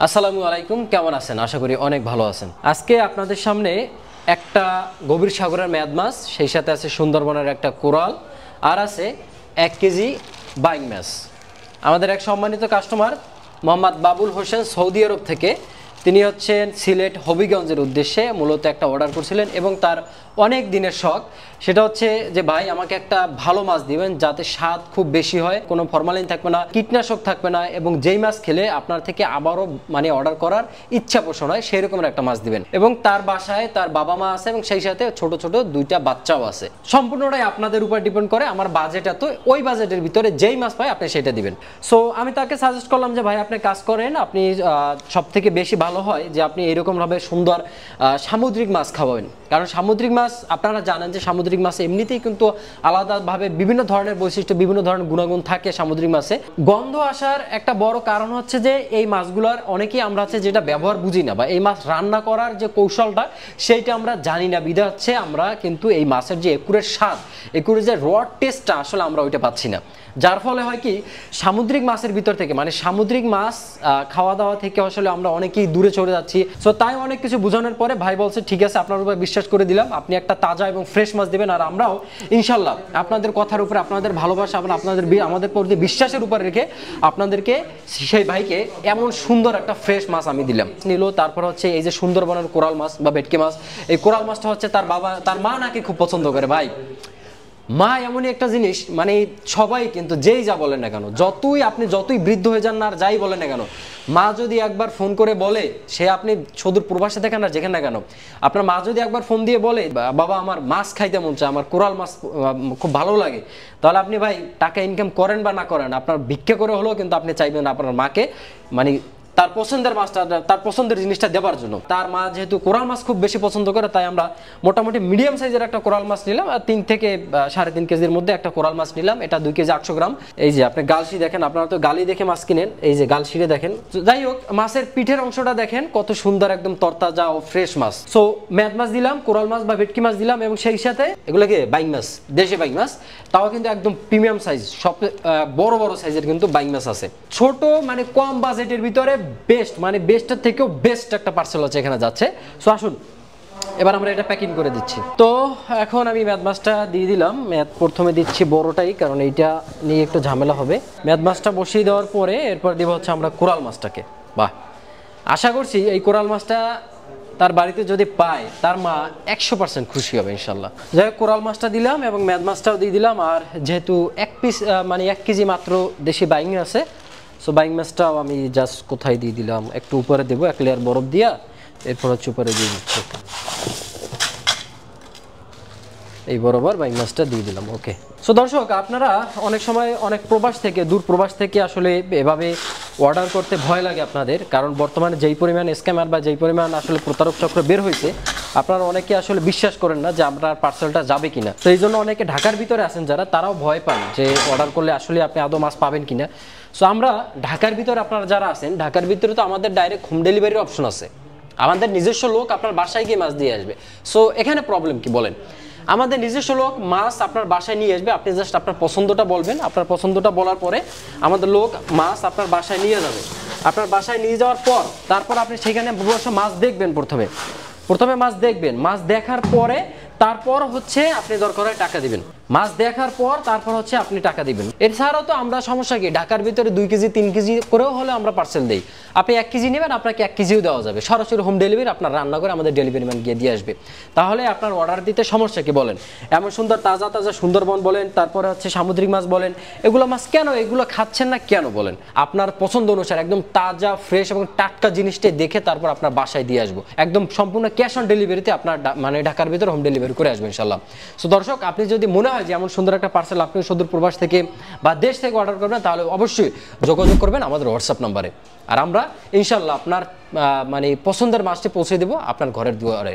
আসসালামু আলাইকুম, কেমন আছেন? আশা করি অনেক ভালো আছেন। আজকে আপনাদের সামনে একটা গভীর সাগরের মেয়াদ মাছ, সেই সাথে আছে সুন্দরবনের একটা কোরাল, আর আছে 1 কেজি বাইং মাছ। আমাদের এক সম্মানিত কাস্টমার মোহাম্মদ বাবুল হোসেন সৌদি আরব থেকে, তিনি হচ্ছেন সিলেট হবিগঞ্জের উদ্দেশ্যে মূলত একটা অর্ডার করছিলেন এবং তার অনেক দিনের শখ সেটা হচ্ছে যে ভাই আমাকে একটা ভালো মাছ দিবেন যাতে স্বাদ খুব বেশি হয়, কোনো ফরমালিন থাকবে না, কীটনাশক থাকবে না এবং যেই মাছ খেলে আপনার থেকে আবারও অর্ডার করার ইচ্ছা পোষণ হয় সেই রকমের একটা মাছ দিবেন। এবং তার বাসায় তার বাবা মা আছে এবং সেই সাথে ছোট ছোট 2টা বাচ্চাও আছে। সম্পূর্ণটাই আপনাদের উপর ডিপেন্ড করে। আমার বাজেট এত, ওই বাজেটের ভিতরে যেই মাছ পাই আপনি সেটা দিবেন। সো আমি তাকে সাজেস্ট করলাম যে ভাই আপনি কাজ করেন, আপনি সব থেকে বেশি ভালো হয় যে আপনি এরকমভাবে সুন্দর সামুদ্রিক মাছ খাওয়াবেন। কারণ সামুদ্রিক মাছ আপনারা জানেন যে সামুদ্রিক মাছে এমনিতেই কিন্তু আলাদাভাবে বিভিন্ন ধরনের বৈশিষ্ট্য, বিভিন্ন ধরনের গুণাগুণ থাকে সামুদ্রিক মাছে। গন্ধ আসার একটা বড় কারণ হচ্ছে যে এই মাছগুলোর অনেকেই আমরা আছে যেটা ব্যবহার বুঝি না, বা এই মাছ রান্না করার যে কৌশলটা সেইটা আমরা জানি না, বিধা হচ্ছে আমরা কিন্তু এই মাছের যে একুরের স্বাদ, একুরের যে র টেস্টটা আসলে আমরা ওইটা পাচ্ছি না। যার ফলে হয় কি, সামুদ্রিক মাছের ভিতর থেকে সামুদ্রিক মাছ খাওয়া দাওয়া থেকে আসলে আমরা অনেকেই দূরে চলে যাচ্ছি। সো তাই অনেক কিছু বোঝানোর পরে ভাই বলছে ঠিক আছে, আপনার উপর বিশ্বাস করে দিলাম, আপনি একটা তাজা এবং ফ্রেশ মাছ দেবেন, আর আমরাও ইনশাল্লাহ আপনাদের কথার উপরে, আপনাদের ভালোবাসা, আমাদের প্রতি বিশ্বাসের উপর রেখে আপনাদেরকে, সেই ভাইকে এমন সুন্দর একটা ফ্রেশ মাছ আমি দিলাম নিল। তারপর হচ্ছে এই যে সুন্দরবনের কোরাল মাছ বা ভেটকি মাছ, এই কোরাল মাছটা হচ্ছে তার মা নাকি খুব পছন্দ করে। ভাই মা এমনই একটা জিনিস, সবাই কিন্তু যেই যা বলেন না কেন, যতই বৃদ্ধ হয়ে যান না আর যাই বলেন না কেন, মা যদি একবার ফোন করে বলে, সে আপনি সুদূর প্রবাসে দেখেন না যেখানে না কেন, আপনার মা যদি একবার ফোন দিয়ে বলে বাবা আমার মাছ খাইতে মন চায়, আমার কোরাল মাছ খুব ভালো লাগে, তাহলে আপনি ভাই টাকা ইনকাম করেন বা না করেন, আপনার ভিক্ষা করে হলেও কিন্তু আপনি চাইবেন আপনার মাকে তার পছন্দের মাছটা, তার পছন্দের জিনিসটা দেওয়ার জন্য। তার মা যেহেতু কোরাল মাছ খুব বেশি পছন্দ করে, তাই আমরা মোটামুটি মিডিয়াম সাইজের একটা কোরাল মাছ নিলাম, আর 3 থেকে 3.5 কেজির মধ্যে একটা কোরাল মাছ নিলাম। এটা 2 কেজি 800 গ্রাম। এই যে আপনি গালসি দেখেন, আপনারা তো গালি দেখে মাছ কিনেন, এই যে গালসিরে দেখেন। যাই হোক, মাছের পিঠের অংশটা দেখেন কত সুন্দর, একদম তরতাজা ও ফ্রেশ মাছ। সো মেদ মাছ দিলাম, কোরাল মাছ বা ভেটকি মাছ দিলাম, এবং সেই সাথে এগুলোকে বাইং মাছ, দেশি বাইং মাছ, তাও কিন্তু একদম প্রিমিয়াম সাইজ, সব বড় বড় সাইজের কিন্তু বাইং মাছ আছে। ছোট কম বাজেটের ভিতরে বেস্ট, বেস্টের থেকেও বেস্ট একটা পার্সেল হচ্ছে এখানে যাচ্ছে। সো আসুন এবার আমরা এটা প্যাকিং করে দিচ্ছি। তো এখন আমি মেদ মাছটা দিয়ে দিলাম। প্রথমে দিচ্ছি বড়টাই, কারণ এইটা নিয়ে একটু ঝামেলা হবে। মেদ মাছটা বসিয়ে দেওয়ার পরে এরপর দিব হচ্ছে আমরা কোরাল মাছটাকে। বাহ, আশা করছি এই কোরাল মাছটা তার বাড়িতে যদি পায় তার মা 100% খুশি হবে ইনশাল্লাহ। যাই হোক, কোরাল মাছটা দিলাম এবং মেদ মাছটাও দিয়ে দিলাম। আর যেহেতু 1 কেজি মাত্র দেশি বাইং আছে, সো বাইং মাছটাও আমি জাস্ট কোথায় দিয়ে দিলাম, একটু উপরে দেবো, 1 লেয়ার বরফ দিয়া, এরপর হচ্ছে উপরে দিয়ে দিচ্ছি এই বরাবর বাইং মাছটা দিয়ে দিলাম। ওকে। সো দর্শক, আপনারা অনেক সময় অনেক দূর প্রবাস থেকে আসলে এভাবে অর্ডার করতে ভয় লাগে আপনাদের, কারণ বর্তমানে যেই পরিমাণ স্ক্যামার বা যেই পরিমাণ আসলে প্রতারক চক্র বের হয়েছে, আপনারা অনেকে আসলে বিশ্বাস করেন না যে আপনার পার্সেলটা যাবে কিনা। তো এই জন্য অনেকে ঢাকার ভিতরে আছেন যারা, তারাও ভয় পান যে অর্ডার করলে আসলে আপনি আদৌ মাছ পাবেন কিনা। সো আমরা ঢাকার ভিতরে, আপনারা যারা আছেন ঢাকার ভিতরে, তো আমাদের ডাইরেক্ট হোম ডেলিভারির অপশন আছে, আমাদের নিজস্ব লোক আপনার বাসায় গিয়ে মাছ দিয়ে আসবে। সো এখানে প্রবলেম কি বলেন? আমাদের নিজস্ব লোক মাছ আপনার বাসায় নিয়ে আসবে, আপনি জাস্ট আপনার পছন্দটা বলবেন, আপনার পছন্দটা বলার পরে আমাদের লোক মাছ আপনার বাসায় নিয়ে যাবে। আপনার বাসায় নিয়ে যাওয়ার পর তারপর আপনি সেখানে বসে মাছ দেখবেন। প্রথমে মাছ দেখবেন, মাছ দেখার পরে তারপর হচ্ছে আপনি দরকার হয় টাকা দিবেন। মাছ দেখার পর তারপর হচ্ছে আপনি টাকা দিবেন। এছাড়াও তো আমরা সমস্যা কি, ঢাকার ভিতরে 2 কেজি 3 কেজি করেও হলে আমরা পার্সেল দেই। আপনি 1 কেজি নেবেন, আপনাকে 1 কেজিও দেওয়া যাবে, সরাসরি হোম ডেলিভারি, আপনার রান্না করে আমাদের ডেলিভারি ম্যান গিয়ে দিয়ে আসবে। তাহলে আপনার অর্ডার দিতে সমস্যা কি বলেন? এমন সুন্দর তাজা তাজা সুন্দরবন বলেন, তারপরে হচ্ছে সামুদ্রিক মাছ বলেন, এগুলো মাছ কেন এগুলো খাচ্ছেন না কেন বলেন? আপনার পছন্দ অনুসারে একদম তাজা ফ্রেশ এবং টাটকা জিনিসটাই দেখে তারপর আপনার বাসায় দিয়ে আসবো, একদম সম্পূর্ণ ক্যাশ অন ডেলিভারিতে আপনার ঢাকার ভিতরে হোম ডেলিভারি করে আসবো ইনশাল্লাহ। সো দর্শক, আপনি যদি মনে হয় যে এমন সুন্দর একটা পার্সেল আপনি সুদূর প্রবাস থেকে বা দেশ থেকে অর্ডার করবেন, তাহলে অবশ্যই যোগাযোগ করবেন আমাদের হোয়াটসঅ্যাপ নাম্বারে, আর আমরা ইনশাল্লাহ আপনার পছন্দের মাছটি পৌঁছে দেবো আপনার ঘরের দুয়ারে।